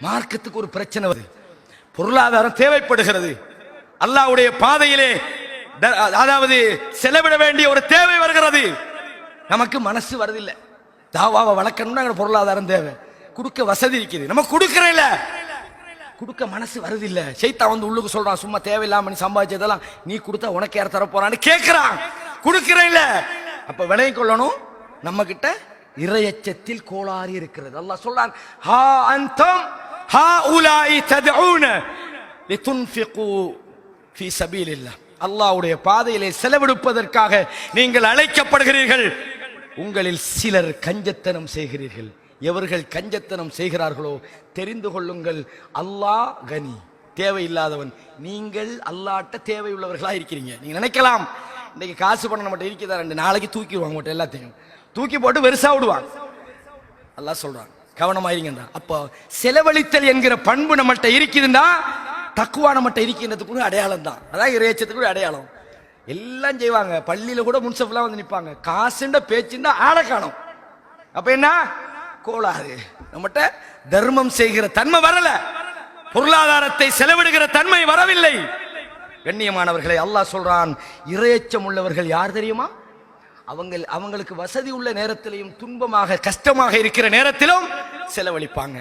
மார்க்கத்துக்கு ஒரு பிரச்சனை வருது, பொருளாதாரம் தேவைப்படுகிறது, அல்லாஹ்வுடைய பாதையிலே அதாவது செலவிட வேண்டிய ஒரு தேவை வருகிறது, நமக்கு மனசு வருதில்லை. தாவாவை வளர்க்கணும்னா பொருளாதாரம் தேவை, கொடுக்க வசதி இருக்குது, நம்ம கொடுக்கறேன், கொடுக்க மனசு வருதில்லை. ஷைத்தான் வந்து உள்ளுக்கு சொல்றான், சும்மா தேவையில்லாம நீ சம்பாதிச்சதெல்லாம் நீ கொடுத்தா உனக்கு யார் தரப்போறான்னு கேட்கிறான், கொடுக்கறேன். அப்ப விலை கொள்ளணும், நம்ம கிட்ட இறையச்சத்தில் கோளாறு இருக்கிறது. அல்லாஹ் சொல்றான், ஹா அன்தும் ஹாஉலாஇ ததுஊன லிதுன்ஃபிகு ஃபீ சபீலில்லாஹ், அல்லாஹ்வுடைய பாதையிலே செலவழிப்பதற்காக நீங்கள் அழைக்கப்படுகிறீர்கள். உங்களில் சிலர் கஞ்சத்தனம் செய்கிறீர்கள். எவர்கள் கஞ்சத்தனம் செய்கிறார்களோ தெரிந்து கொள்ளுங்கள், அல்லாஹ் கனி, தேவையில்லாதவன். நீங்கள் அல்லாஹ்ட்ட தேவையுள்ளவர்களா இருக்கிறீங்க. நீங்க நினைக்கலாம் இன்னைக்கு காசு பண்ண நம்மகிட்ட இருக்குதா, 2 நாளைக்கு தூக்கிடுவாங்க, மட்டும் எல்லாத்தையும் தூக்கி போட்டு வெறுசா விடுவாங்க. அல்லாஹ் சொல்றான், கவனமாயிருங்கடா. அப்போ செலவழித்தல் என்கிற பண்பு நம்மகிட்ட இருக்குதுன்னா தக்குவா நம்மகிட்ட இருக்கின்றதுக்கு அடையாளம் தான். அதான் இறையச்சத்துக்கு அடையாளம். எல்லாம் செய்வாங்க, பள்ளியில கூட முன்சப்லாம் வந்து நிற்பாங்க, காசுண்ட பேச்சுண்டா ஆளை காணும். அப்ப என்ன கோளாறு, நம்மகிட்ட தர்மம் செய்கிற தன்மை வரல, பொருளாதாரத்தை செலவிடுகிற தன்மை வரவில்லை. கண்ணியமானவர்களை, அல்லாஹ் சொல்றான், இறையச்சம் உள்ளவர்கள் யார் தெரியுமா? அவங்களுக்கு வசதி உள்ள நேரத்திலையும் துன்பமாக கஷ்டமாக இருக்கிற நேரத்திலும் செலவழிப்பாங்க.